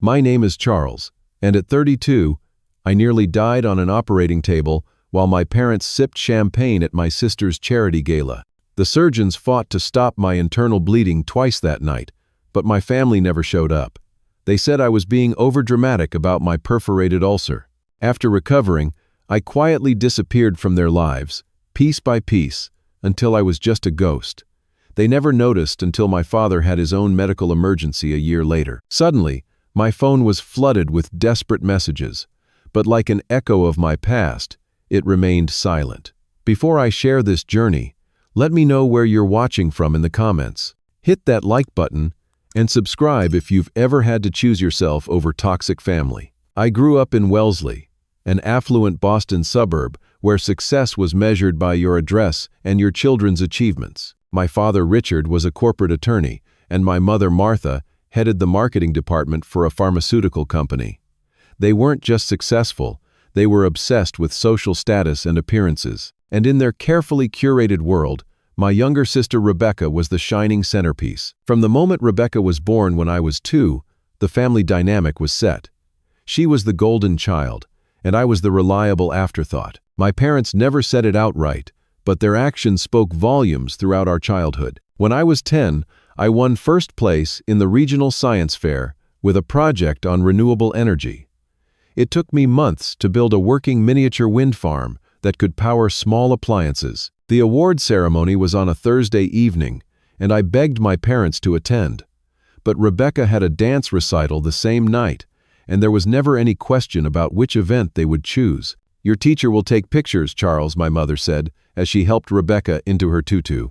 My name is Charles, and at 32, I nearly died on an operating table while my parents sipped champagne at my sister's charity gala. The surgeons fought to stop my internal bleeding twice that night, but my family never showed up. They said I was being overdramatic about my perforated ulcer. After recovering, I quietly disappeared from their lives, piece by piece, until I was just a ghost. They never noticed until my father had his own medical emergency a year later. Suddenly, my phone was flooded with desperate messages, but like an echo of my past, it remained silent. Before I share this journey, let me know where you're watching from in the comments. Hit that like button and subscribe if you've ever had to choose yourself over toxic family. I grew up in Wellesley, an affluent Boston suburb where success was measured by your address and your children's achievements. My father, Richard, was a corporate attorney, and my mother, Martha, headed the marketing department for a pharmaceutical company. They weren't just successful, they were obsessed with social status and appearances. And in their carefully curated world, my younger sister Rebecca was the shining centerpiece. From the moment Rebecca was born when I was 2, the family dynamic was set. She was the golden child, and I was the reliable afterthought. My parents never said it outright, but their actions spoke volumes throughout our childhood. When I was 10, I won first place in the regional science fair with a project on renewable energy. It took me months to build a working miniature wind farm that could power small appliances. The award ceremony was on a Thursday evening, and I begged my parents to attend. But Rebecca had a dance recital the same night, and there was never any question about which event they would choose. "Your teacher will take pictures, Charles," my mother said, as she helped Rebecca into her tutu.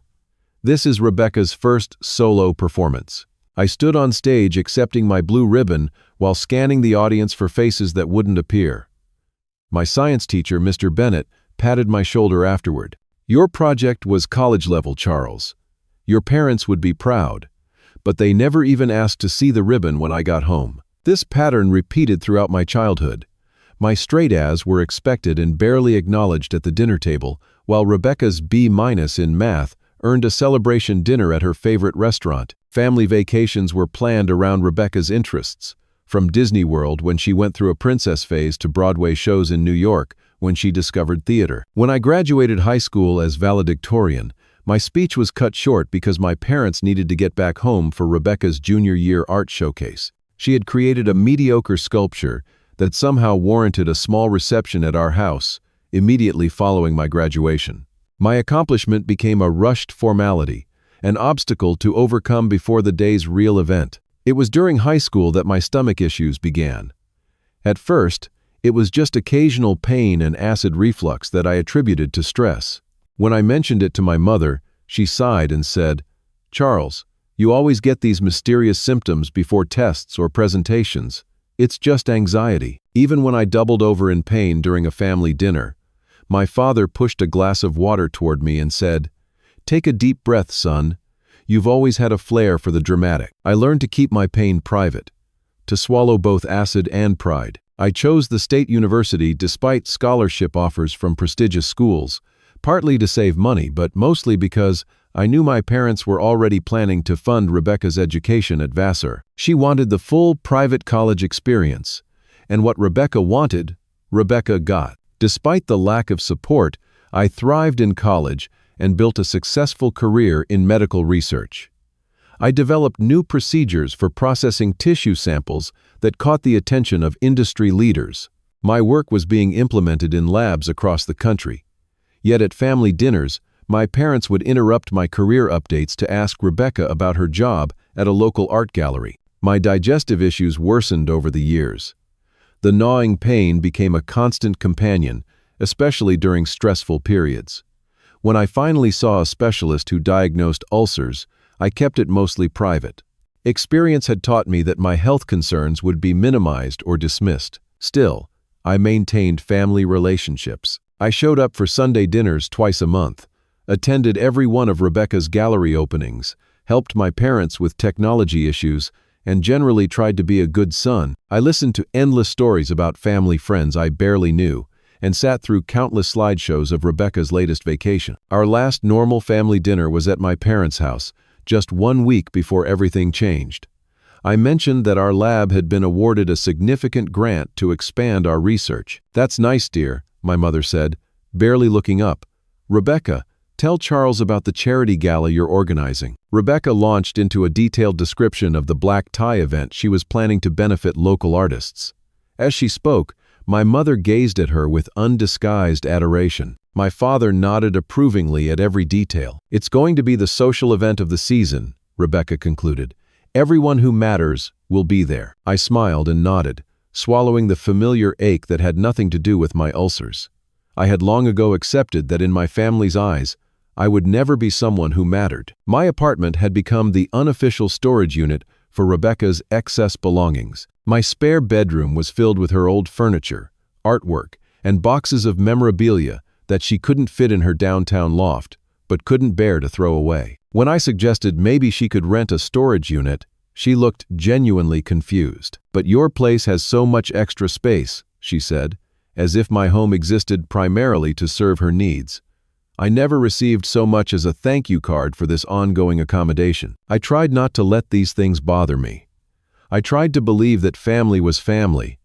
This is Rebecca's first solo performance. I stood on stage accepting my blue ribbon while scanning the audience for faces that wouldn't appear. My science teacher, Mr. Bennett, patted my shoulder afterward. "Your project was college-level, Charles. Your parents would be proud, but they never even asked to see the ribbon when I got home." This pattern repeated throughout my childhood. My straight A's were expected and barely acknowledged at the dinner table, while Rebecca's B- in math earned a celebration dinner at her favorite restaurant. Family vacations were planned around Rebecca's interests, from Disney World when she went through a princess phase to Broadway shows in New York when she discovered theater. When I graduated high school as valedictorian, my speech was cut short because my parents needed to get back home for Rebecca's junior year art showcase. She had created a mediocre sculpture that somehow warranted a small reception at our house immediately following my graduation. My accomplishment became a rushed formality, an obstacle to overcome before the day's real event. It was during high school that my stomach issues began. At first, it was just occasional pain and acid reflux that I attributed to stress. When I mentioned it to my mother, she sighed and said, "Charles, you always get these mysterious symptoms before tests or presentations. It's just anxiety." Even when I doubled over in pain during a family dinner, my father pushed a glass of water toward me and said, "Take a deep breath, son. You've always had a flair for the dramatic." I learned to keep my pain private, to swallow both acid and pride. I chose the state university despite scholarship offers from prestigious schools, partly to save money, but mostly because I knew my parents were already planning to fund Rebecca's education at Vassar. She wanted the full private college experience, and what Rebecca wanted, Rebecca got. Despite the lack of support, I thrived in college and built a successful career in medical research. I developed new procedures for processing tissue samples that caught the attention of industry leaders. My work was being implemented in labs across the country. Yet at family dinners, my parents would interrupt my career updates to ask Rebecca about her job at a local art gallery. My digestive issues worsened over the years. The gnawing pain became a constant companion, especially during stressful periods. When I finally saw a specialist who diagnosed ulcers, I kept it mostly private. Experience had taught me that my health concerns would be minimized or dismissed. Still, I maintained family relationships. I showed up for Sunday dinners twice a month, attended every one of Rebecca's gallery openings, helped my parents with technology issues, and generally tried to be a good son. I listened to endless stories about family friends I barely knew, and sat through countless slideshows of Rebecca's latest vacation. Our last normal family dinner was at my parents' house, just 1 week before everything changed. I mentioned that our lab had been awarded a significant grant to expand our research. "That's nice, dear," my mother said, barely looking up. "Rebecca, tell Charles about the charity gala you're organizing." Rebecca launched into a detailed description of the black tie event she was planning to benefit local artists. As she spoke, my mother gazed at her with undisguised adoration. My father nodded approvingly at every detail. "It's going to be the social event of the season," Rebecca concluded. "Everyone who matters will be there." I smiled and nodded, swallowing the familiar ache that had nothing to do with my ulcers. I had long ago accepted that in my family's eyes, I would never be someone who mattered. My apartment had become the unofficial storage unit for Rebecca's excess belongings. My spare bedroom was filled with her old furniture, artwork, and boxes of memorabilia that she couldn't fit in her downtown loft, but couldn't bear to throw away. When I suggested maybe she could rent a storage unit, she looked genuinely confused. "But your place has so much extra space," she said, as if my home existed primarily to serve her needs. I never received so much as a thank you card for this ongoing accommodation. I tried not to let these things bother me. I tried to believe that family was family,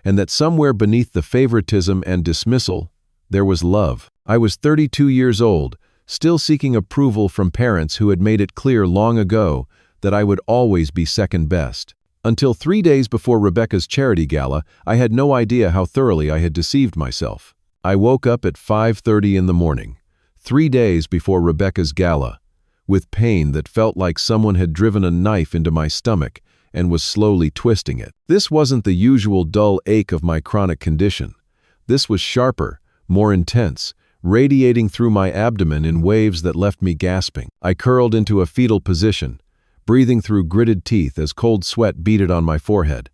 and that somewhere beneath the favoritism and dismissal, there was love. I was 32 years old, still seeking approval from parents who had made it clear long ago that I would always be second best. Until 3 days before Rebecca's charity gala, I had no idea how thoroughly I had deceived myself. I woke up at 5:30 in the morning, 3 days before Rebecca's gala, with pain that felt like someone had driven a knife into my stomach and was slowly twisting it. This wasn't the usual dull ache of my chronic condition. This was sharper, more intense, radiating through my abdomen in waves that left me gasping. I curled into a fetal position, breathing through gritted teeth as cold sweat beaded on my forehead.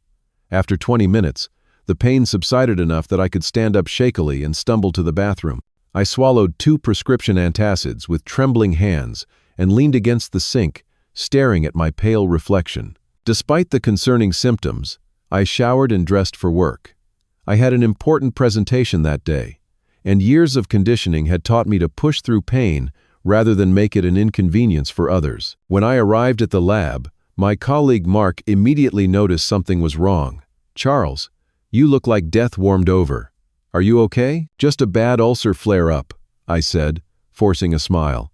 After 20 minutes, the pain subsided enough that I could stand up shakily and stumble to the bathroom. I swallowed 2 prescription antacids with trembling hands and leaned against the sink, staring at my pale reflection. Despite the concerning symptoms, I showered and dressed for work. I had an important presentation that day, and years of conditioning had taught me to push through pain rather than make it an inconvenience for others. When I arrived at the lab, my colleague Mark immediately noticed something was wrong. "Charles, you look like death warmed over. Are you okay?" "Just a bad ulcer flare-up," I said, forcing a smile.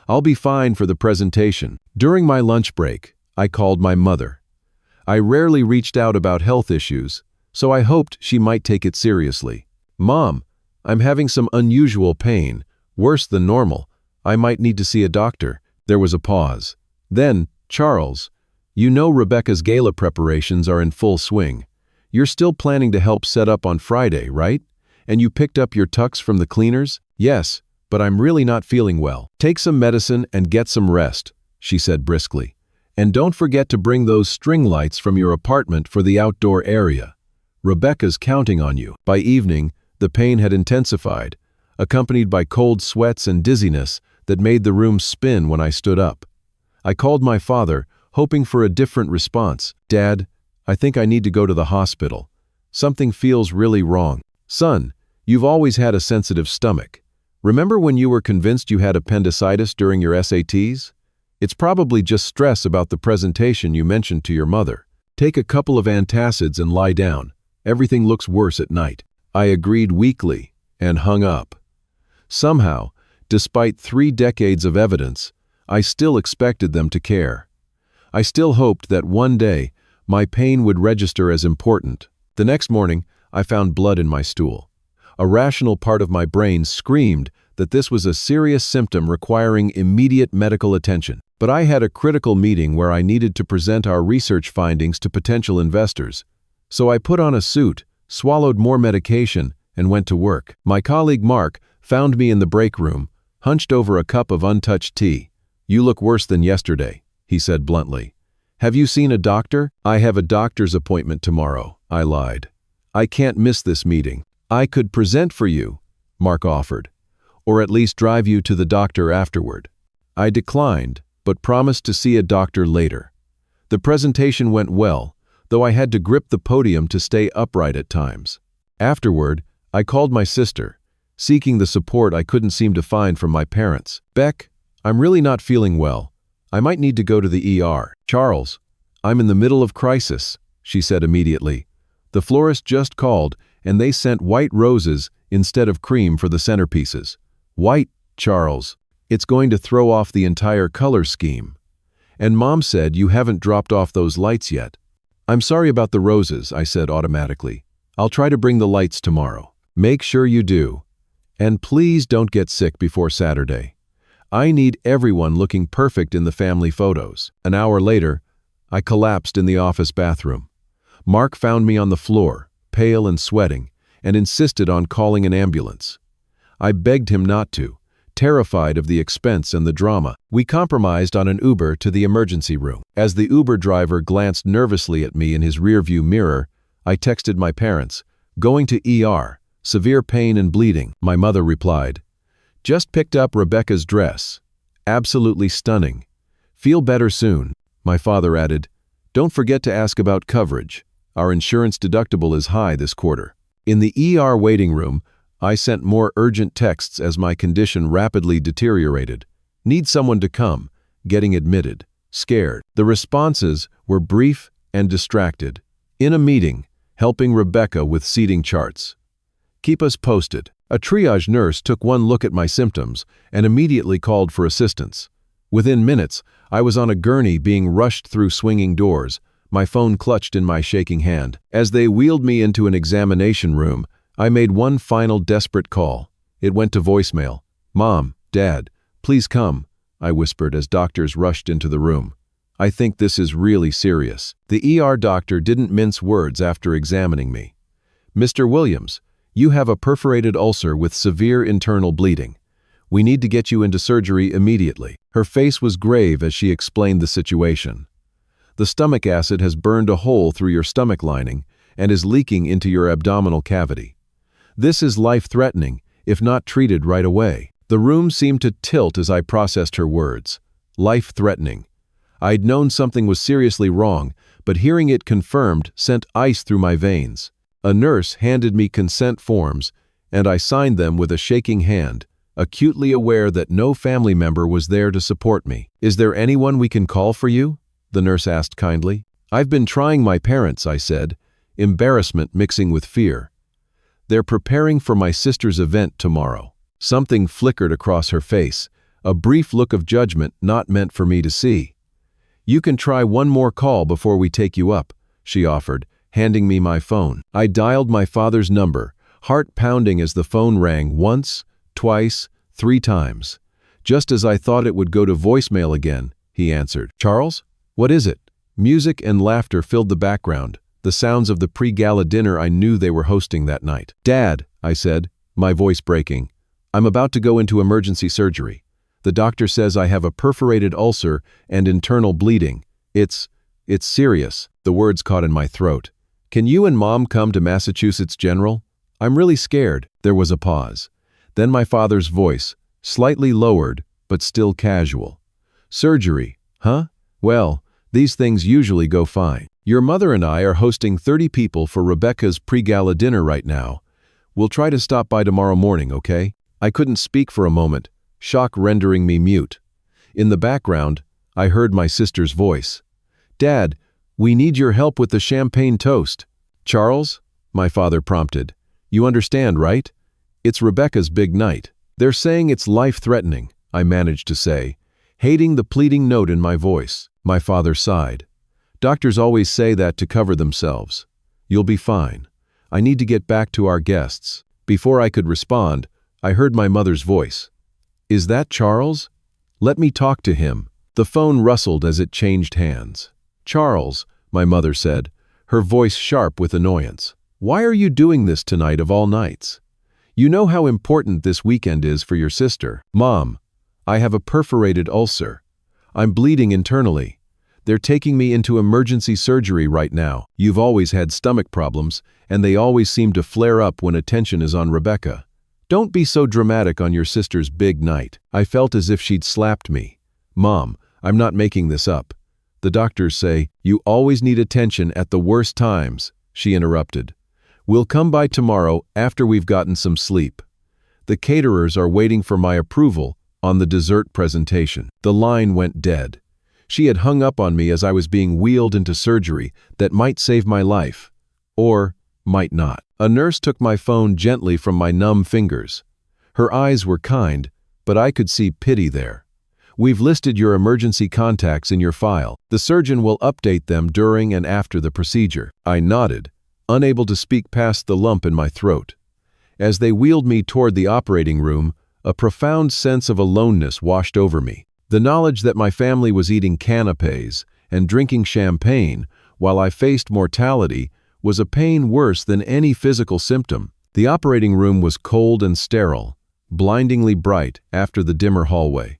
"I'll be fine for the presentation." During my lunch break, I called my mother. I rarely reached out about health issues, so I hoped she might take it seriously. "Mom, I'm having some unusual pain, worse than normal. I might need to see a doctor." There was a pause. Then, "Charles, you know Rebecca's gala preparations are in full swing. You're still planning to help set up on Friday, right? And you picked up your tux from the cleaners?" "Yes, but I'm really not feeling well." "Take some medicine and get some rest," she said briskly. "And don't forget to bring those string lights from your apartment for the outdoor area. Rebecca's counting on you." By evening, the pain had intensified, accompanied by cold sweats and dizziness that made the room spin when I stood up. I called my father, hoping for a different response. "Dad, I think I need to go to the hospital. Something feels really wrong." "Son, you've always had a sensitive stomach. Remember when you were convinced you had appendicitis during your SATs? It's probably just stress about the presentation you mentioned to your mother. Take a couple of antacids and lie down. Everything looks worse at night." I agreed weakly and hung up. Somehow, despite 3 decades of evidence, I still expected them to care. I still hoped that one day my pain would register as important. The next morning, I found blood in my stool. A rational part of my brain screamed that this was a serious symptom requiring immediate medical attention. But I had a critical meeting where I needed to present our research findings to potential investors. So I put on a suit, swallowed more medication, and went to work. My colleague Mark found me in the break room, hunched over a cup of untouched tea. "You look worse than yesterday," he said bluntly. "Have you seen a doctor?" "I have a doctor's appointment tomorrow," I lied. "I can't miss this meeting." "I could present for you," Mark offered, "or at least drive you to the doctor afterward." I declined, but promised to see a doctor later. The presentation went well, though I had to grip the podium to stay upright at times. Afterward, I called my sister, seeking the support I couldn't seem to find from my parents. "Beck, I'm really not feeling well. I might need to go to the ER." "Charles, "I'm in the middle of crisis," she said immediately. "The florist just called, and they sent white roses instead of cream for the centerpieces." "White, Charles. It's going to throw off the entire color scheme. And Mom said you haven't dropped off those lights yet." "I'm sorry about the roses," I said automatically. "I'll try to bring the lights tomorrow." "Make sure you do. And please don't get sick before Saturday. I need everyone looking perfect in the family photos." An hour later, I collapsed in the office bathroom. Mark found me on the floor, pale and sweating, and insisted on calling an ambulance. I begged him not to, terrified of the expense and the drama. We compromised on an Uber to the emergency room. As the Uber driver glanced nervously at me in his rearview mirror, I texted my parents, "Going to ER, severe pain and bleeding." My mother replied, "Just picked up Rebecca's dress. Absolutely stunning. Feel better soon." My father added, "Don't forget to ask about coverage. Our insurance deductible is high this quarter." In the ER waiting room, I sent more urgent texts as my condition rapidly deteriorated. "Need someone to come. Getting admitted. Scared." The responses were brief and distracted. "In a meeting, helping Rebecca with seating charts. Keep us posted." A triage nurse took one look at my symptoms and immediately called for assistance. Within minutes, I was on a gurney being rushed through swinging doors, my phone clutched in my shaking hand. As they wheeled me into an examination room, I made one final desperate call. It went to voicemail. "Mom, Dad, please come," I whispered as doctors rushed into the room. "I think this is really serious." The ER doctor didn't mince words after examining me. "Mr. Williams, you have a perforated ulcer with severe internal bleeding. We need to get you into surgery immediately." Her face was grave as she explained the situation. "The stomach acid has burned a hole through your stomach lining and is leaking into your abdominal cavity. This is life-threatening if not treated right away." The room seemed to tilt as I processed her words. Life-threatening. I'd known something was seriously wrong, but hearing it confirmed sent ice through my veins. A nurse handed me consent forms, and I signed them with a shaking hand, acutely aware that no family member was there to support me. "Is there anyone we can call for you?" the nurse asked kindly. "I've been trying my parents," I said, embarrassment mixing with fear. "They're preparing for my sister's event tomorrow." Something flickered across her face, a brief look of judgment not meant for me to see. "You can try one more call before we take you up," she offered, handing me my phone. I dialed my father's number, heart pounding as the phone rang once, twice, 3 times. Just as I thought it would go to voicemail again, he answered. "Charles? What is it?" Music and laughter filled the background, the sounds of the pre-gala dinner I knew they were hosting that night. "Dad," I said, my voice breaking, "I'm about to go into emergency surgery. The doctor says I have a perforated ulcer and internal bleeding. It's serious." The words caught in my throat. "Can you and Mom come to Massachusetts General? I'm really scared." There was a pause. Then my father's voice, slightly lowered, but still casual. "Surgery, huh? Well, these things usually go fine. Your mother and I are hosting 30 people for Rebecca's pre-gala dinner right now. We'll try to stop by tomorrow morning, okay?" I couldn't speak for a moment, shock rendering me mute. In the background, I heard my sister's voice. "Dad, we need your help with the champagne toast." "Charles?" my father prompted. "You understand, right? It's Rebecca's big night." "They're saying it's life-threatening," I managed to say, hating the pleading note in my voice. My father sighed. "Doctors always say that to cover themselves. You'll be fine. I need to get back to our guests." Before I could respond, I heard my mother's voice. "Is that Charles? Let me talk to him." The phone rustled as it changed hands. "Charles," my mother said, her voice sharp with annoyance. "Why are you doing this tonight of all nights? You know how important this weekend is for your sister." "Mom, I have a perforated ulcer. I'm bleeding internally. They're taking me into emergency surgery right now. You've always had stomach problems, and they always seem to flare up when attention is on Rebecca. Don't be so dramatic on your sister's big night." I felt as if she'd slapped me. "Mom, I'm not making this up. The doctors say, you always need attention at the worst times," she interrupted. "We'll come by tomorrow after we've gotten some sleep. The caterers are waiting for my approval on the dessert presentation." The line went dead. She had hung up on me as I was being wheeled into surgery that might save my life, or might not. A nurse took my phone gently from my numb fingers. Her eyes were kind, but I could see pity there. "We've listed your emergency contacts in your file. The surgeon will update them during and after the procedure." I nodded, unable to speak past the lump in my throat. As they wheeled me toward the operating room, a profound sense of aloneness washed over me. The knowledge that my family was eating canapés and drinking champagne while I faced mortality was a pain worse than any physical symptom. The operating room was cold and sterile, blindingly bright after the dimmer hallway.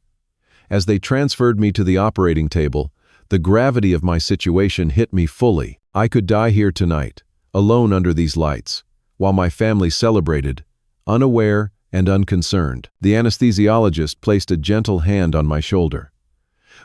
As they transferred me to the operating table, the gravity of my situation hit me fully. I could die here tonight, alone under these lights, while my family celebrated, unaware and unconcerned. The anesthesiologist placed a gentle hand on my shoulder.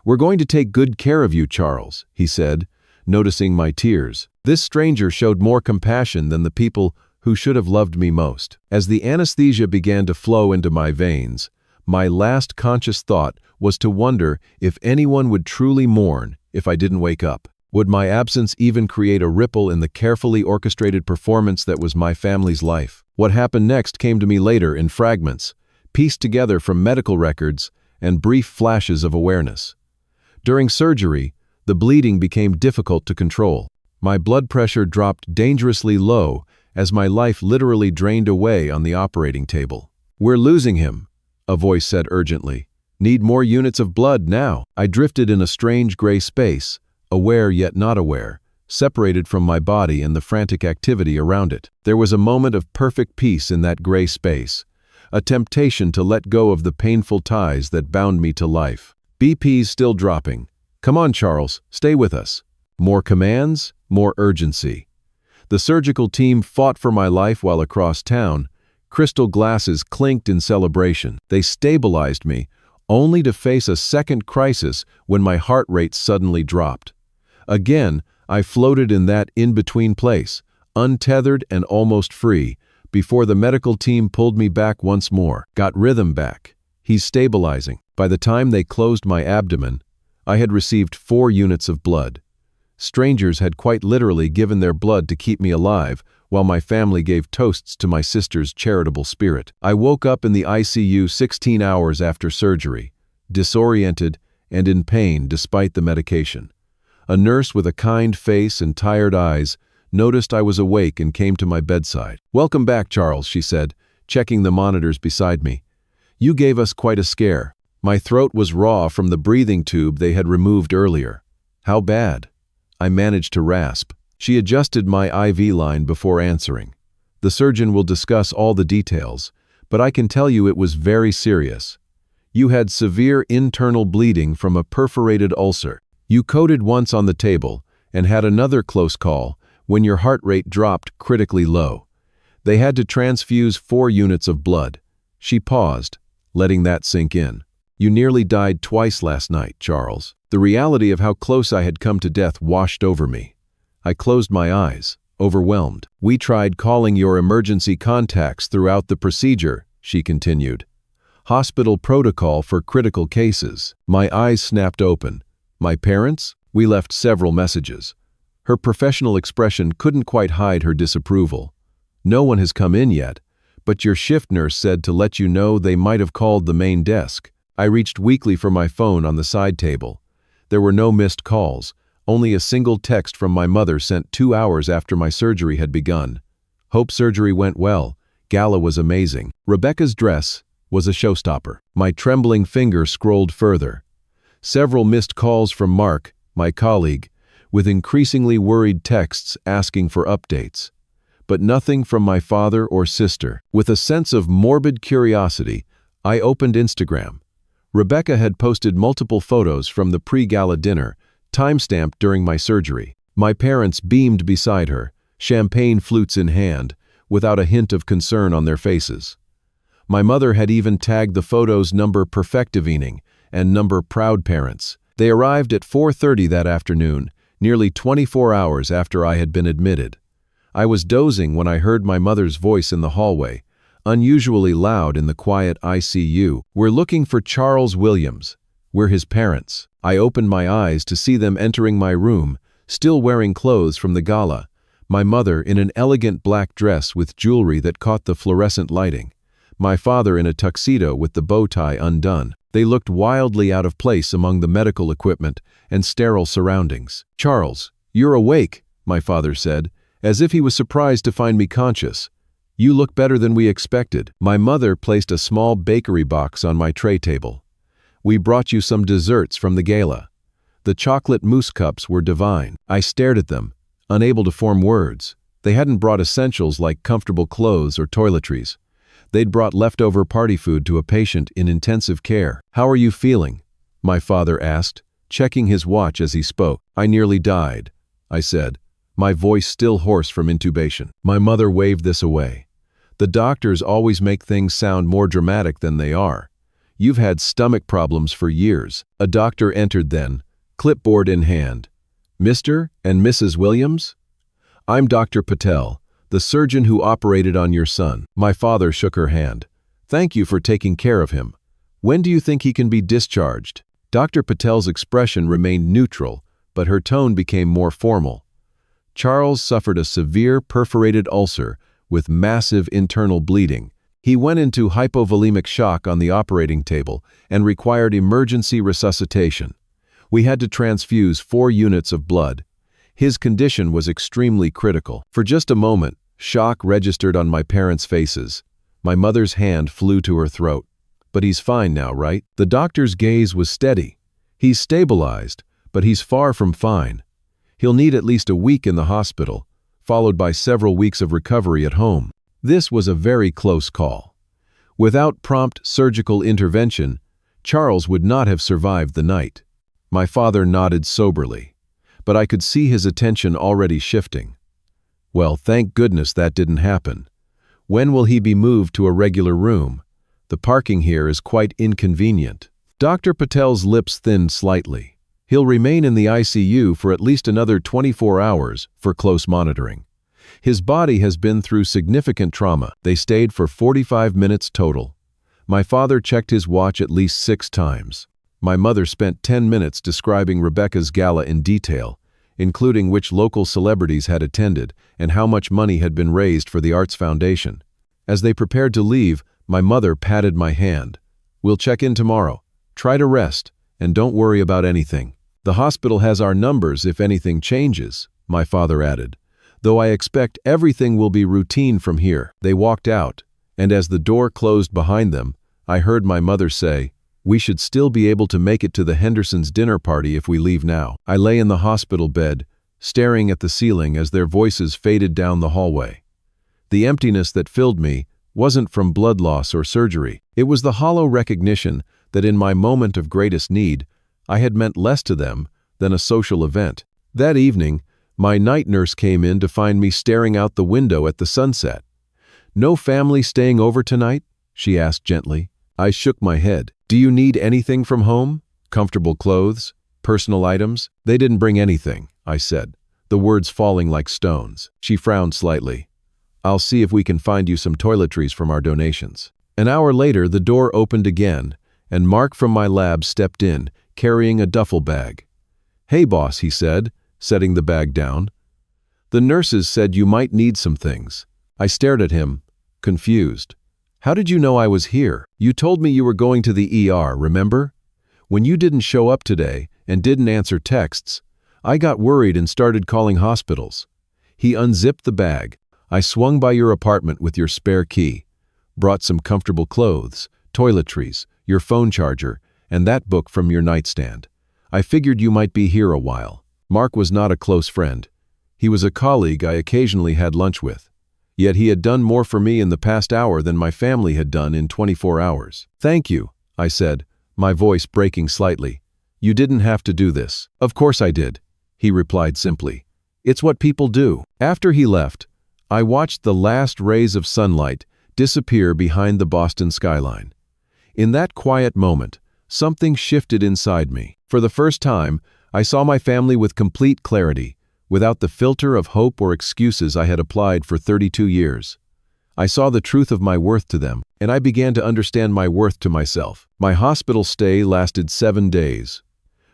"We're going to take good care of you, Charles," he said, noticing my tears. This stranger showed more compassion than the people who should have loved me most. As the anesthesia began to flow into my veins, my last conscious thought was to wonder if anyone would truly mourn if I didn't wake up. Would my absence even create a ripple in the carefully orchestrated performance that was my family's life? What happened next came to me later in fragments, pieced together from medical records and brief flashes of awareness. During surgery, the bleeding became difficult to control. My blood pressure dropped dangerously low as my life literally drained away on the operating table. "We're losing him," a voice said urgently. "Need more units of blood now." I drifted in a strange gray space, aware yet not aware, separated from my body and the frantic activity around it. There was a moment of perfect peace in that gray space, a temptation to let go of the painful ties that bound me to life. BP's still dropping. "Come on, Charles, stay with us." More commands, more urgency. The surgical team fought for my life while across town, crystal glasses clinked in celebration. They stabilized me, only to face a second crisis when my heart rate suddenly dropped. Again, I floated in that in-between place, untethered and almost free, before the medical team pulled me back once more. "Got rhythm back. He's stabilizing." By the time they closed my abdomen, I had received 4 units of blood. Strangers had quite literally given their blood to keep me alive, while my family gave toasts to my sister's charitable spirit. I woke up in the ICU 16 hours after surgery, disoriented and in pain despite the medication. A nurse with a kind face and tired eyes noticed I was awake and came to my bedside. "Welcome back, Charles," she said, checking the monitors beside me. "You gave us quite a scare." My throat was raw from the breathing tube they had removed earlier. "How bad?" I managed to rasp. She adjusted my IV line before answering. "The surgeon will discuss all the details, but I can tell you it was very serious. You had severe internal bleeding from a perforated ulcer. You coded once on the table and had another close call when your heart rate dropped critically low. They had to transfuse 4 units of blood." She paused, letting that sink in. "You nearly died twice last night, Charles." The reality of how close I had come to death washed over me. I closed my eyes, overwhelmed. "We tried calling your emergency contacts throughout the procedure," she continued. "Hospital protocol for critical cases." My eyes snapped open. "My parents?" "We left several messages." Her professional expression couldn't quite hide her disapproval. "No one has come in yet, but your shift nurse said to let you know they might have called the main desk." I reached weakly for my phone on the side table. There were no missed calls, only a single text from my mother sent 2 hours after my surgery had begun. "Hope surgery went well. Gala was amazing." Rebecca's dress was a showstopper. My trembling finger scrolled further. Several missed calls from Mark, my colleague, with increasingly worried texts asking for updates. But nothing from my father or sister. With a sense of morbid curiosity, I opened Instagram. Rebecca had posted multiple photos from the pre-gala dinner, time-stamped during my surgery. My parents beamed beside her, champagne flutes in hand, without a hint of concern on their faces. My mother had even tagged the photos number perfectivening and number proud parents. They arrived at 4:30 that afternoon, nearly 24 hours after I had been admitted. I was dozing when I heard my mother's voice in the hallway, unusually loud in the quiet ICU. "We're looking for Charles Williams. We're his parents." I opened my eyes to see them entering my room, still wearing clothes from the gala, my mother in an elegant black dress with jewelry that caught the fluorescent lighting, my father in a tuxedo with the bow tie undone. They looked wildly out of place among the medical equipment and sterile surroundings. "Charles, you're awake," my father said, as if he was surprised to find me conscious. "You look better than we expected." My mother placed a small bakery box on my tray table. "We brought you some desserts from the gala." The chocolate mousse cups were divine. I stared at them, unable to form words. They hadn't brought essentials like comfortable clothes or toiletries. They'd brought leftover party food to a patient in intensive care. "How are you feeling?" my father asked, checking his watch as he spoke. "I nearly died," I said, my voice still hoarse from intubation. My mother waved this away. "The doctors always make things sound more dramatic than they are. You've had stomach problems for years." A doctor entered then, clipboard in hand. "Mr. and Mrs. Williams? I'm Dr. Patel, the surgeon who operated on your son." My father shook her hand. "Thank you for taking care of him. When do you think he can be discharged?" Dr. Patel's expression remained neutral, but her tone became more formal. "Charles suffered a severe perforated ulcer with massive internal bleeding. He went into hypovolemic shock on the operating table and required emergency resuscitation. We had to transfuse 4 units of blood. His condition was extremely critical." For just a moment, shock registered on my parents' faces. My mother's hand flew to her throat. "But he's fine now, right?" The doctor's gaze was steady. "He's stabilized, but he's far from fine. He'll need at least a week in the hospital, followed by several weeks of recovery at home." This was a very close call. Without prompt surgical intervention, Charles would not have survived the night. My father nodded soberly, but I could see his attention already shifting. "Well, thank goodness that didn't happen. When will he be moved to a regular room? The parking here is quite inconvenient." Dr. Patel's lips thinned slightly. "He'll remain in the ICU for at least another 24 hours for close monitoring. His body has been through significant trauma." They stayed for 45 minutes total. My father checked his watch at least 6 times. My mother spent 10 minutes describing Rebecca's gala in detail, including which local celebrities had attended and how much money had been raised for the Arts Foundation. As they prepared to leave, my mother patted my hand. "We'll check in tomorrow. Try to rest, and don't worry about anything. The hospital has our numbers if anything changes," my father added, "though I expect everything will be routine from here." They walked out, and as the door closed behind them, I heard my mother say, "We should still be able to make it to the Hendersons' dinner party if we leave now." I lay in the hospital bed, staring at the ceiling as their voices faded down the hallway. The emptiness that filled me wasn't from blood loss or surgery. It was the hollow recognition that in my moment of greatest need, I had meant less to them than a social event. That evening, my night nurse came in to find me staring out the window at the sunset. "No family staying over tonight?" she asked gently. I shook my head. "Do you need anything from home? Comfortable clothes? Personal items?" "They didn't bring anything," I said, the words falling like stones. She frowned slightly. "I'll see if we can find you some toiletries from our donations." An hour later, the door opened again, and Mark from my lab stepped in, carrying a duffel bag. "Hey, boss," he said, setting the bag down. "The nurses said you might need some things." I stared at him, confused. "How did you know I was here? You told me you were going to the ER, remember? When you didn't show up today and didn't answer texts, I got worried and started calling hospitals." He unzipped the bag. "I swung by your apartment with your spare key, brought some comfortable clothes, toiletries, your phone charger, and that book from your nightstand. I figured you might be here a while." Mark was not a close friend. He was a colleague I occasionally had lunch with. Yet he had done more for me in the past hour than my family had done in 24 hours. "Thank you," I said, my voice breaking slightly. "You didn't have to do this." "Of course I did," he replied simply. "It's what people do." After he left, I watched the last rays of sunlight disappear behind the Boston skyline. In that quiet moment, something shifted inside me. For the first time, I saw my family with complete clarity, without the filter of hope or excuses I had applied for 32 years. I saw the truth of my worth to them, and I began to understand my worth to myself. My hospital stay lasted 7 days.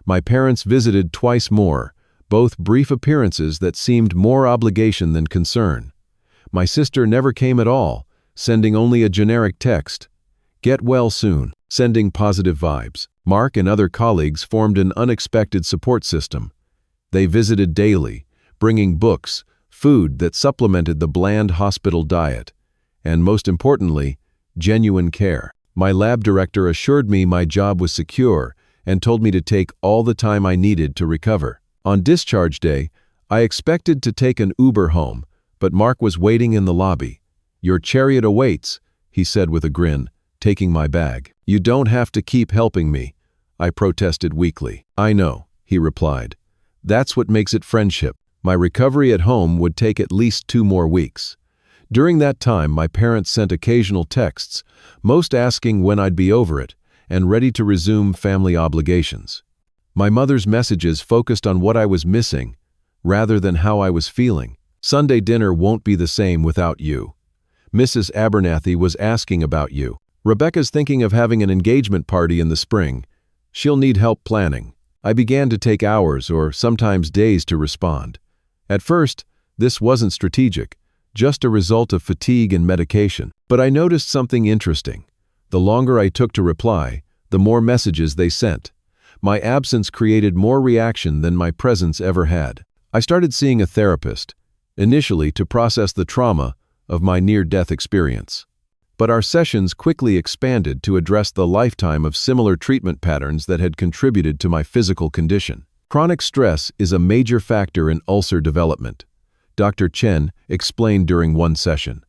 My parents visited twice more, both brief appearances that seemed more obligation than concern. My sister never came at all, sending only a generic text. "Get well soon," sending positive vibes. Mark and other colleagues formed an unexpected support system. They visited daily, bringing books, food that supplemented the bland hospital diet, and most importantly, genuine care. My lab director assured me my job was secure and told me to take all the time I needed to recover. On discharge day, I expected to take an Uber home, but Mark was waiting in the lobby. "Your chariot awaits," he said with a grin, taking my bag. "You don't have to keep helping me," I protested weakly. "I know," he replied. "That's what makes it friendship." My recovery at home would take at least 2 more weeks. During that time, my parents sent occasional texts, most asking when I'd be over it and ready to resume family obligations. My mother's messages focused on what I was missing, rather than how I was feeling. "Sunday dinner won't be the same without you. Mrs. Abernathy was asking about you. Rebecca's thinking of having an engagement party in the spring. She'll need help planning." I began to take hours or sometimes days to respond. At first, this wasn't strategic, just a result of fatigue and medication. But I noticed something interesting. The longer I took to reply, the more messages they sent. My absence created more reaction than my presence ever had. I started seeing a therapist, initially to process the trauma of my near-death experience. But our sessions quickly expanded to address the lifetime of similar treatment patterns that had contributed to my physical condition. Chronic stress is a major factor in ulcer development, Dr. Chen explained during one session.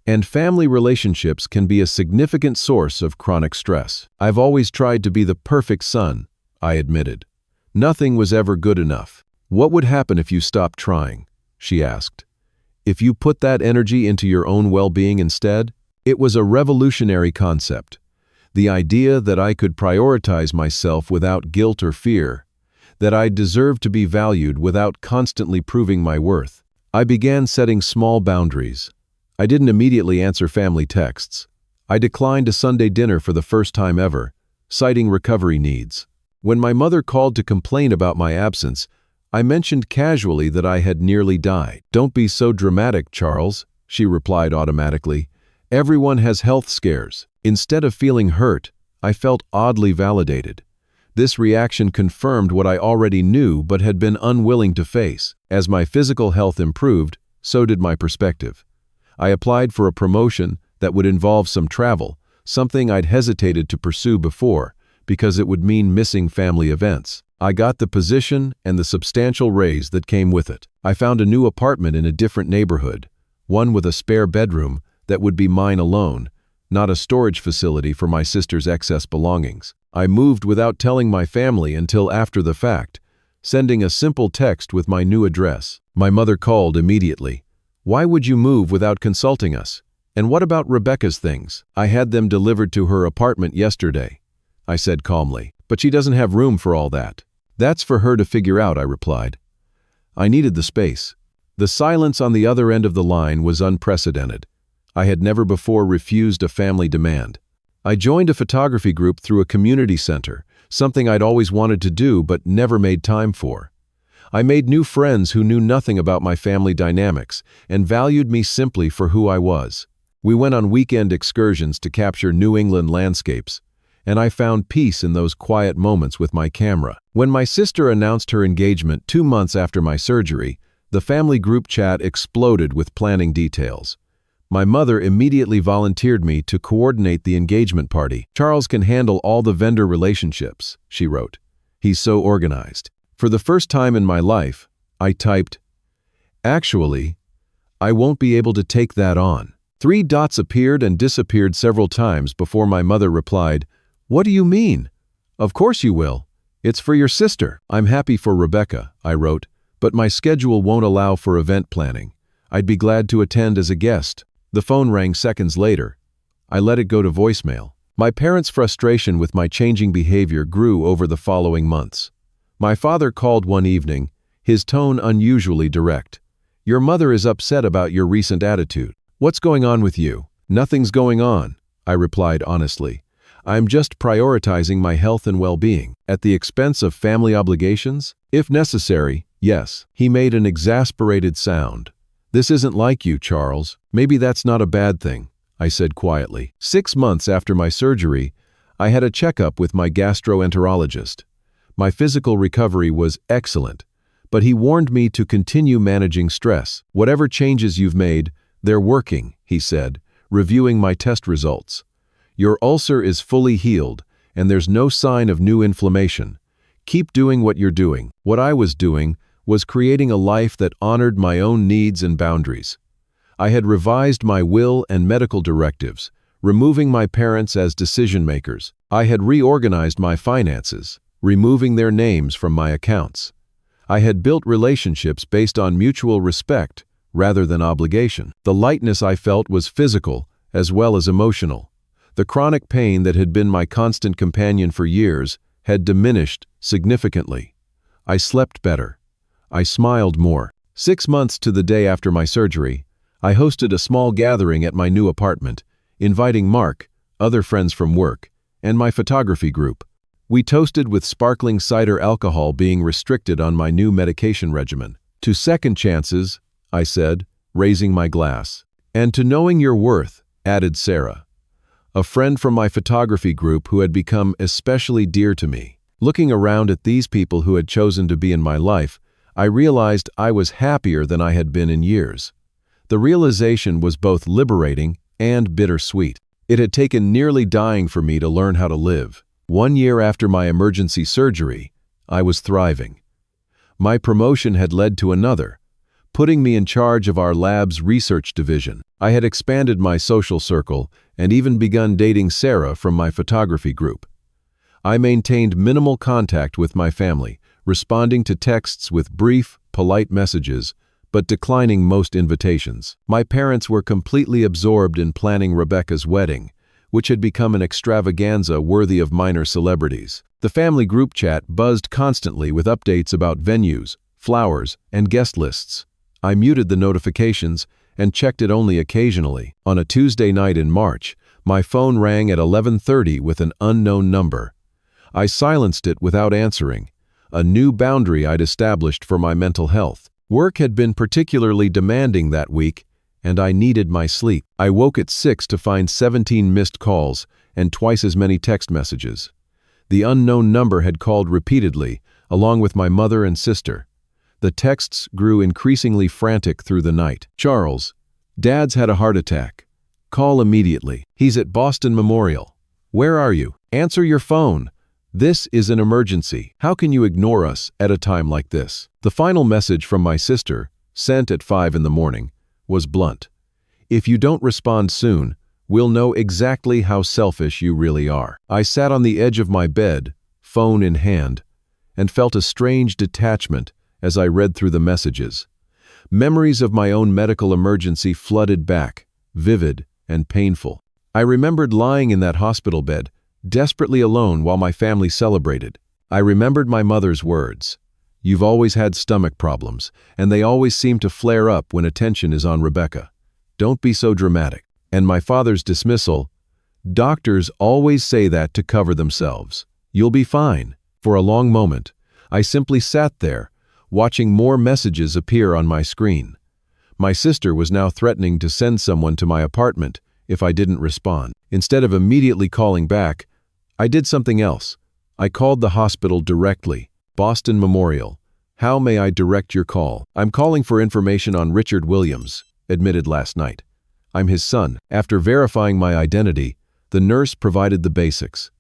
And family relationships can be a significant source of chronic stress. "I've always tried to be the perfect son," I admitted. "Nothing was ever good enough." "What would happen if you stopped trying?" she asked. "If you put that energy into your own well-being instead?" It was a revolutionary concept. The idea that I could prioritize myself without guilt or fear, that I deserved to be valued without constantly proving my worth. I began setting small boundaries. I didn't immediately answer family texts. I declined a Sunday dinner for the first time ever, citing recovery needs. When my mother called to complain about my absence, I mentioned casually that I had nearly died. "Don't be so dramatic, Charles," she replied automatically. "Everyone has health scares." Instead of feeling hurt, I felt oddly validated. This reaction confirmed what I already knew but had been unwilling to face. As my physical health improved, so did my perspective. I applied for a promotion that would involve some travel, something I'd hesitated to pursue before, because it would mean missing family events. I got the position and the substantial raise that came with it. I found a new apartment in a different neighborhood, one with a spare bedroom that would be mine alone, not a storage facility for my sister's excess belongings. I moved without telling my family until after the fact, sending a simple text with my new address. My mother called immediately. "Why would you move without consulting us? And what about Rebecca's things?" "I had them delivered to her apartment yesterday," I said calmly. "But she doesn't have room for all that." "That's for her to figure out," I replied. I needed the space. The silence on the other end of the line was unprecedented. I had never before refused a family demand. I joined a photography group through a community center, something I'd always wanted to do but never made time for. I made new friends who knew nothing about my family dynamics and valued me simply for who I was. We went on weekend excursions to capture New England landscapes, and I found peace in those quiet moments with my camera. When my sister announced her engagement 2 months after my surgery, the family group chat exploded with planning details. My mother immediately volunteered me to coordinate the engagement party. "Charles can handle all the vendor relationships," she wrote. "He's so organized." For the first time in my life, I typed, "Actually, I won't be able to take that on." 3 dots appeared and disappeared several times before my mother replied, "What do you mean? Of course you will. It's for your sister." "I'm happy for Rebecca," I wrote, "but my schedule won't allow for event planning. I'd be glad to attend as a guest." The phone rang seconds later. I let it go to voicemail. My parents' frustration with my changing behavior grew over the following months. My father called one evening, his tone unusually direct. "Your mother is upset about your recent attitude. What's going on with you?" "Nothing's going on," I replied honestly. I'm just prioritizing my health and well-being. At the expense of family obligations? If necessary, yes. He made an exasperated sound. This isn't like you, Charles. Maybe that's not a bad thing, I said quietly. 6 months after my surgery, I had a checkup with my gastroenterologist. My physical recovery was excellent, but he warned me to continue managing stress. Whatever changes you've made, they're working, he said, reviewing my test results. Your ulcer is fully healed, and there's no sign of new inflammation. Keep doing what you're doing. What I was doing was creating a life that honored my own needs and boundaries. I had revised my will and medical directives, removing my parents as decision-makers. I had reorganized my finances, removing their names from my accounts. I had built relationships based on mutual respect rather than obligation. The lightness I felt was physical as well as emotional. The chronic pain that had been my constant companion for years had diminished significantly. I slept better. I smiled more. 6 months to the day after my surgery, I hosted a small gathering at my new apartment, inviting Mark, other friends from work, and my photography group. We toasted with sparkling cider alcohol being restricted on my new medication regimen. To second chances, I said, raising my glass. And to knowing your worth, added Sarah, a friend from my photography group who had become especially dear to me. Looking around at these people who had chosen to be in my life, I realized I was happier than I had been in years. The realization was both liberating and bittersweet. It had taken nearly dying for me to learn how to live. 1 year after my emergency surgery, I was thriving. My promotion had led to another, putting me in charge of our lab's research division. I had expanded my social circle and even begun dating Sarah from my photography group. I maintained minimal contact with my family, responding to texts with brief, polite messages, but declining most invitations. My parents were completely absorbed in planning Rebecca's wedding, which had become an extravaganza worthy of minor celebrities. The family group chat buzzed constantly with updates about venues, flowers, and guest lists. I muted the notifications and checked it only occasionally. On a Tuesday night in March, my phone rang at 11:30 with an unknown number. I silenced it without answering, a new boundary I'd established for my mental health. Work had been particularly demanding that week, and I needed my sleep. I woke at 6 to find 17 missed calls and twice as many text messages. The unknown number had called repeatedly, along with my mother and sister. The texts grew increasingly frantic through the night. Charles, Dad's had a heart attack. Call immediately. He's at Boston Memorial. Where are you? Answer your phone. This is an emergency. How can you ignore us at a time like this? The final message from my sister, sent at 5 in the morning, was blunt. If you don't respond soon, we'll know exactly how selfish you really are. I sat on the edge of my bed, phone in hand, and felt a strange detachment as I read through the messages. Memories of my own medical emergency flooded back, vivid and painful. I remembered lying in that hospital bed, desperately alone while my family celebrated. I remembered my mother's words. You've always had stomach problems, and they always seem to flare up when attention is on Rebecca. Don't be so dramatic. And my father's dismissal. Doctors always say that to cover themselves. You'll be fine. For a long moment, I simply sat there, watching more messages appear on my screen. My sister was now threatening to send someone to my apartment if I didn't respond. Instead of immediately calling back, I did something else. I called the hospital directly. Boston Memorial. How may I direct your call? I'm calling for information on Richard Williams, admitted last night. I'm his son. After verifying my identity, the nurse provided the basics.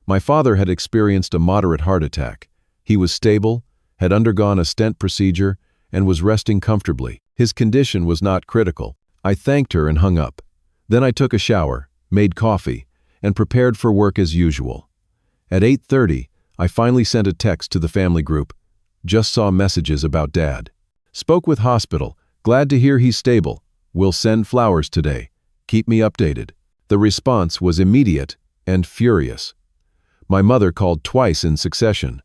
My father had experienced a moderate heart attack. He was stable, had undergone a stent procedure, and was resting comfortably. His condition was not critical. I thanked her and hung up. Then I took a shower, made coffee, and prepared for work as usual. At 8:30, I finally sent a text to the family group. Just saw messages about Dad. Spoke with hospital. Glad to hear he's stable. Will send flowers today. Keep me updated. The response was immediate and furious. My mother called twice in succession.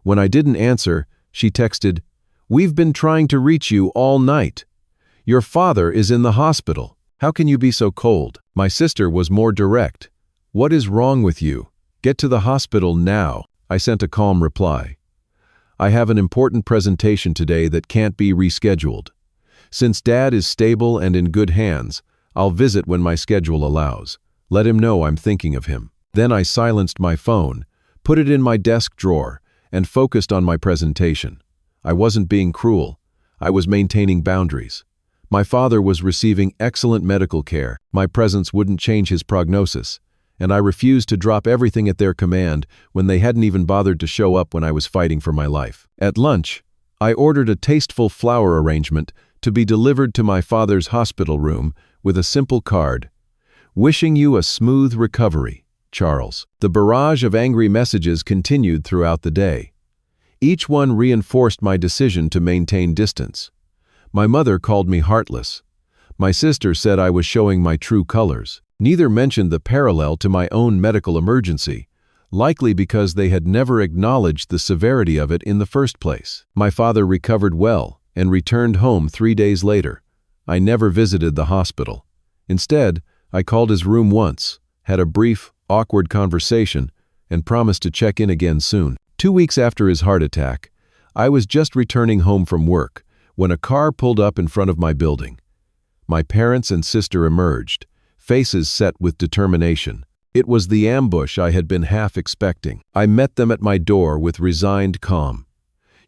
When I didn't answer, she texted, "We've been trying to reach you all night. Your father is in the hospital. How can you be so cold?" My sister was more direct. "What is wrong with you? Get to the hospital now." I sent a calm reply. "I have an important presentation today that can't be rescheduled. Since Dad is stable and in good hands, I'll visit when my schedule allows. Let him know I'm thinking of him." Then I silenced my phone, put it in my desk drawer, and focused on my presentation. I wasn't being cruel. I was maintaining boundaries. My father was receiving excellent medical care. My presence wouldn't change his prognosis, and I refused to drop everything at their command when they hadn't even bothered to show up when I was fighting for my life. At lunch, I ordered a tasteful flower arrangement to be delivered to my father's hospital room with a simple card: "Wishing you a smooth recovery, Charles." The barrage of angry messages continued throughout the day. Each one reinforced my decision to maintain distance. My mother called me heartless. My sister said I was showing my true colors. Neither mentioned the parallel to my own medical emergency, likely because they had never acknowledged the severity of it in the first place. My father recovered well and returned home 3 days later. I never visited the hospital. Instead, I called his room once, had a brief, awkward conversation, and promised to check in again soon. 2 weeks after his heart attack, I was just returning home from work when a car pulled up in front of my building. My parents and sister emerged, faces set with determination. It was the ambush I had been half expecting. I met them at my door with resigned calm.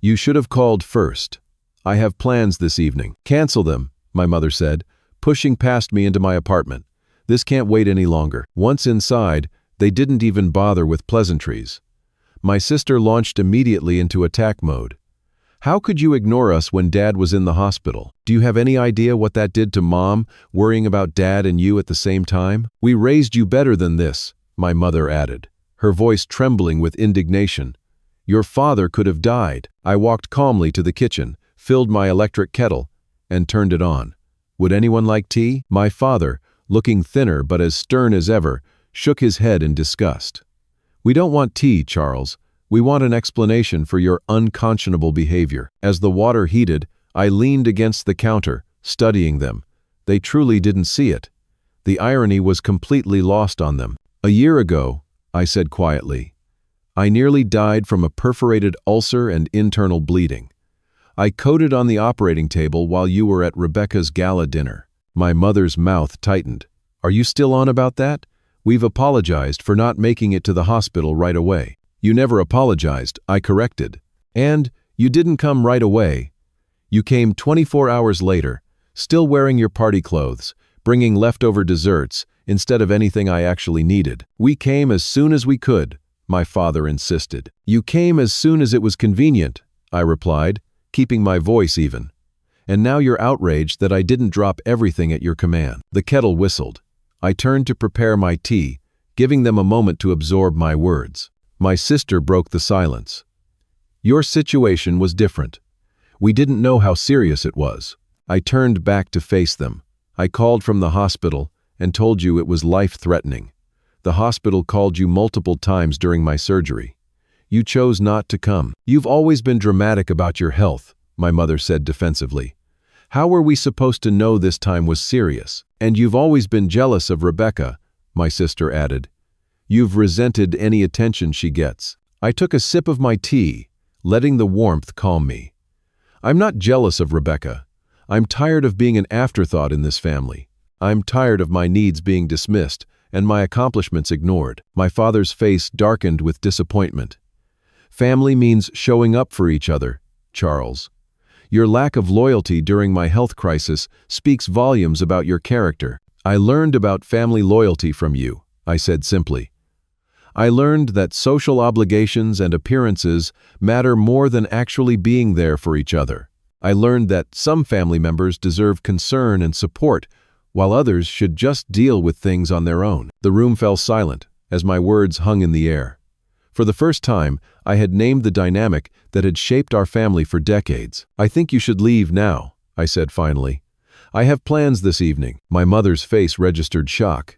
"You should have called first. I have plans this evening." "Cancel them," my mother said, pushing past me into my apartment. "This can't wait any longer." Once inside, they didn't even bother with pleasantries. My sister launched immediately into attack mode. "How could you ignore us when Dad was in the hospital? Do you have any idea what that did to Mom, worrying about Dad and you at the same time?" "We raised you better than this," my mother added, her voice trembling with indignation. "Your father could have died." I walked calmly to the kitchen, filled my electric kettle, and turned it on. "Would anyone like tea?" My father, looking thinner but as stern as ever, shook his head in disgust. "We don't want tea, Charles. We want an explanation for your unconscionable behavior." As the water heated, I leaned against the counter, studying them. They truly didn't see it. The irony was completely lost on them. "A year ago," I said quietly, "I nearly died from a perforated ulcer and internal bleeding. I coded on the operating table while you were at Rebecca's gala dinner." My mother's mouth tightened. "Are you still on about that? We've apologized for not making it to the hospital right away." "You never apologized," I corrected. "And you didn't come right away. You came 24 hours later, still wearing your party clothes, bringing leftover desserts instead of anything I actually needed." "We came as soon as we could," my father insisted. "You came as soon as it was convenient," I replied, keeping my voice even. "And now you're outraged that I didn't drop everything at your command." The kettle whistled. I turned to prepare my tea, giving them a moment to absorb my words. My sister broke the silence. "Your situation was different. We didn't know how serious it was." I turned back to face them. "I called from the hospital and told you it was life-threatening. The hospital called you multiple times during my surgery. You chose not to come." "You've always been dramatic about your health," my mother said defensively. "How were we supposed to know this time was serious? And you've always been jealous of Rebecca," my sister added. "You've resented any attention she gets." I took a sip of my tea, letting the warmth calm me. "I'm not jealous of Rebecca. I'm tired of being an afterthought in this family. I'm tired of my needs being dismissed and my accomplishments ignored." My father's face darkened with disappointment. "Family means showing up for each other, Charles. Your lack of loyalty during my health crisis speaks volumes about your character." "I learned about family loyalty from you," I said simply. "I learned that social obligations and appearances matter more than actually being there for each other. I learned that some family members deserve concern and support, while others should just deal with things on their own." The room fell silent as my words hung in the air. For the first time, I had named the dynamic that had shaped our family for decades. "I think you should leave now," I said finally. "I have plans this evening." My mother's face registered shock.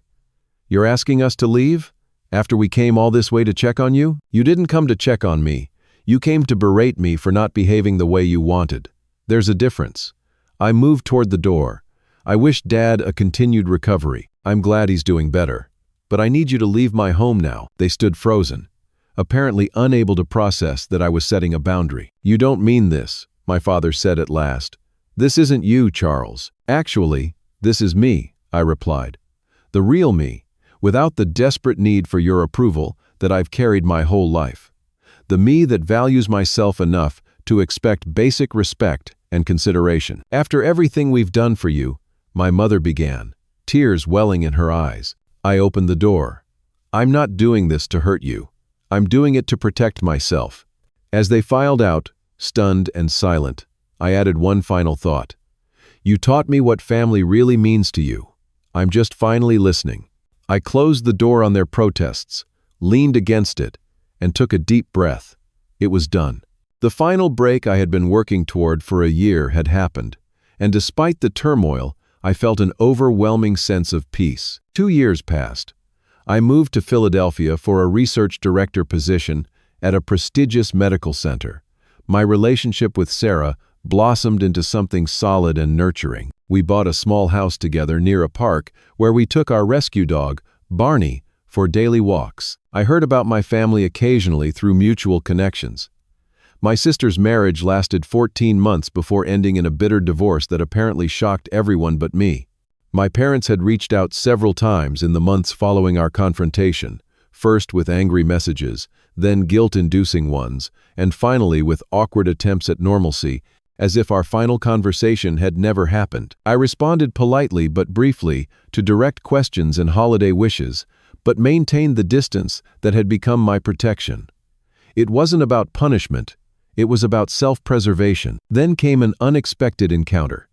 "You're asking us to leave? After we came all this way to check on you?" "You didn't come to check on me. You came to berate me for not behaving the way you wanted. There's a difference." I moved toward the door. "I wish Dad a continued recovery. I'm glad he's doing better." but I need you to leave my home now." They stood frozen, apparently unable to process that I was setting a boundary. "You don't mean this," my father said at last. "This isn't you, Charles." "Actually, this is me," I replied. "The real me, without the desperate need for your approval that I've carried my whole life. The me that values myself enough to expect basic respect and consideration. After everything we've done for you," my mother began, tears welling in her eyes. I opened the door. "I'm not doing this to hurt you. I'm doing it to protect myself." As they filed out, stunned and silent, I added one final thought. "You taught me what family really means to you. I'm just finally listening." I closed the door on their protests, leaned against it, and took a deep breath. It was done. The final break I had been working toward for a year had happened, and despite the turmoil, I felt an overwhelming sense of peace. 2 years passed. I moved to Philadelphia for a research director position at a prestigious medical center. My relationship with Sarah blossomed into something solid and nurturing. We bought a small house together near a park where we took our rescue dog, Barney, for daily walks. I heard about my family occasionally through mutual connections. My sister's marriage lasted 14 months before ending in a bitter divorce that apparently shocked everyone but me. My parents had reached out several times in the months following our confrontation, first with angry messages, then guilt-inducing ones, and finally with awkward attempts at normalcy, as if our final conversation had never happened. I responded politely but briefly to direct questions and holiday wishes, but maintained the distance that had become my protection. It wasn't about punishment, it was about self-preservation. Then came an unexpected encounter.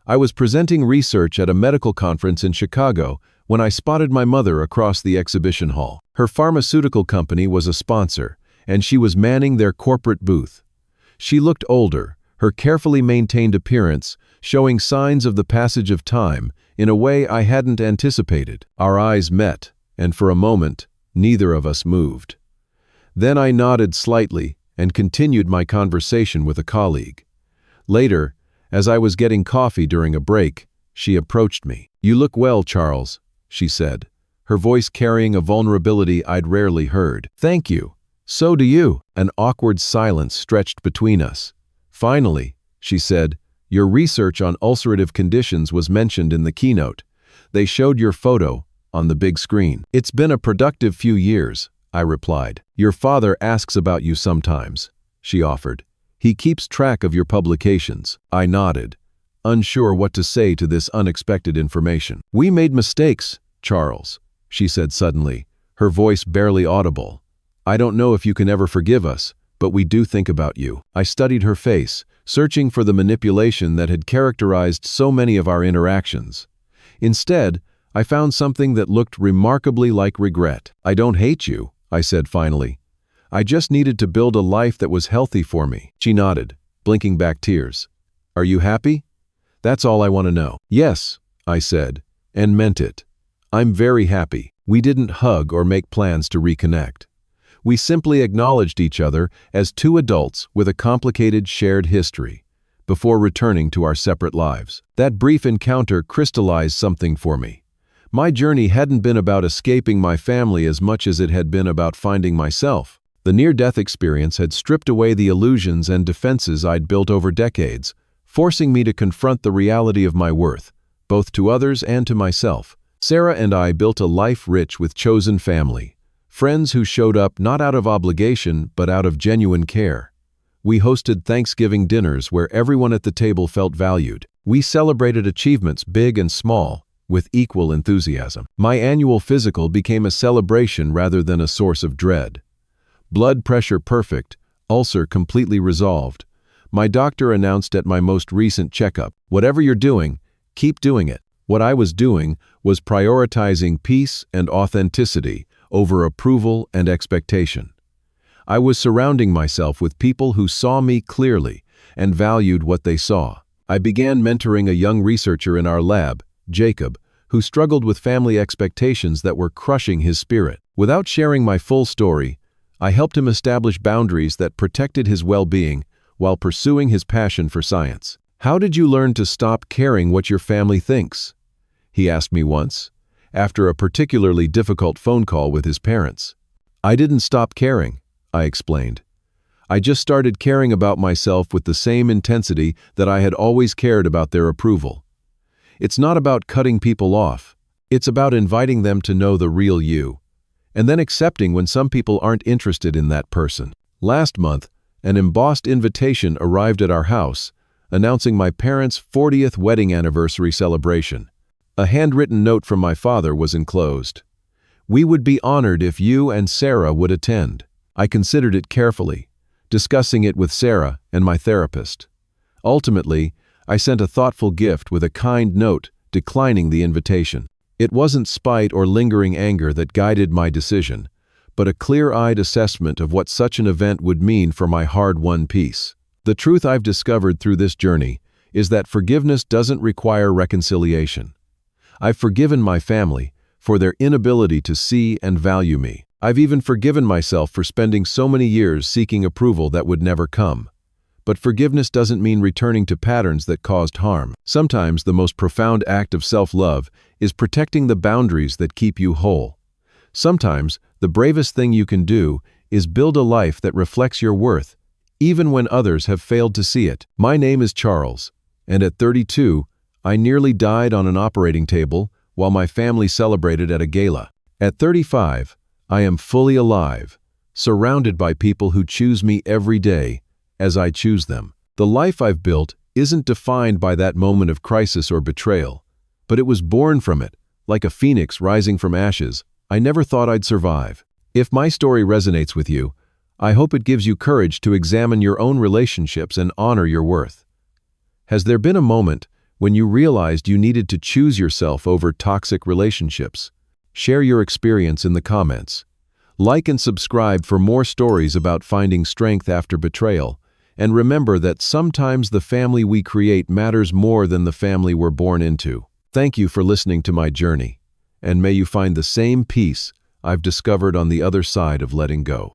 I was presenting research at a medical conference in Chicago when I spotted my mother across the exhibition hall. Her pharmaceutical company was a sponsor, and she was manning their corporate booth. She looked older, her carefully maintained appearance showing signs of the passage of time in a way I hadn't anticipated. Our eyes met, and for a moment, neither of us moved. Then I nodded slightly and continued my conversation with a colleague. Later, as I was getting coffee during a break, she approached me. "You look well, Charles," she said, her voice carrying a vulnerability I'd rarely heard. "Thank you. So do you." An awkward silence stretched between us. "Finally," she said, "your research on ulcerative conditions was mentioned in the keynote. They showed your photo on the big screen." "It's been a productive few years," I replied. "Your father asks about you sometimes," she offered. "He keeps track of your publications." I nodded, unsure what to say to this unexpected information. "We made mistakes, Charles," she said suddenly, her voice barely audible. "I don't know if you can ever forgive us, but we do think about you." I studied her face, searching for the manipulation that had characterized so many of our interactions. Instead, I found something that looked remarkably like regret. "I don't hate you," I said finally. "I just needed to build a life that was healthy for me." She nodded, blinking back tears. "Are you happy? That's all I want to know." "Yes," I said, and meant it. "I'm very happy." We didn't hug or make plans to reconnect. We simply acknowledged each other as two adults with a complicated shared history, before returning to our separate lives. That brief encounter crystallized something for me. My journey hadn't been about escaping my family as much as it had been about finding myself. The near-death experience had stripped away the illusions and defenses I'd built over decades, forcing me to confront the reality of my worth, both to others and to myself. Sarah and I built a life rich with chosen family, friends who showed up not out of obligation but out of genuine care. We hosted Thanksgiving dinners where everyone at the table felt valued. We celebrated achievements big and small, with equal enthusiasm. My annual physical became a celebration rather than a source of dread. Blood pressure perfect, ulcer completely resolved. My doctor announced at my most recent checkup, "Whatever you're doing, keep doing it." What I was doing was prioritizing peace and authenticity over approval and expectation. I was surrounding myself with people who saw me clearly and valued what they saw. I began mentoring a young researcher in our lab, Jacob, who struggled with family expectations that were crushing his spirit. Without sharing my full story, I helped him establish boundaries that protected his well-being while pursuing his passion for science. "How did you learn to stop caring what your family thinks?" he asked me once, after a particularly difficult phone call with his parents. "I didn't stop caring," I explained. "I just started caring about myself with the same intensity that I had always cared about their approval. It's not about cutting people off. It's about inviting them to know the real you, and then accepting when some people aren't interested in that person." Last month, an embossed invitation arrived at our house, announcing my parents' 40th wedding anniversary celebration. A handwritten note from my father was enclosed. "We would be honored if you and Sarah would attend." I considered it carefully, discussing it with Sarah and my therapist. Ultimately, I sent a thoughtful gift with a kind note declining the invitation. It wasn't spite or lingering anger that guided my decision, but a clear-eyed assessment of what such an event would mean for my hard-won peace. The truth I've discovered through this journey is that forgiveness doesn't require reconciliation. I've forgiven my family for their inability to see and value me. I've even forgiven myself for spending so many years seeking approval that would never come. But forgiveness doesn't mean returning to patterns that caused harm. Sometimes the most profound act of self-love is protecting the boundaries that keep you whole. Sometimes the bravest thing you can do is build a life that reflects your worth, even when others have failed to see it. My name is Charles, and at 32, I nearly died on an operating table while my family celebrated at a gala. At 35, I am fully alive, surrounded by people who choose me every day as I choose them. The life I've built isn't defined by that moment of crisis or betrayal, but it was born from it, like a phoenix rising from ashes. I never thought I'd survive. If my story resonates with you, I hope it gives you courage to examine your own relationships and honor your worth. Has there been a moment when you realized you needed to choose yourself over toxic relationships? Share your experience in the comments. Like and subscribe for more stories about finding strength after betrayal. And remember that sometimes the family we create matters more than the family we're born into. Thank you for listening to my journey, and may you find the same peace I've discovered on the other side of letting go.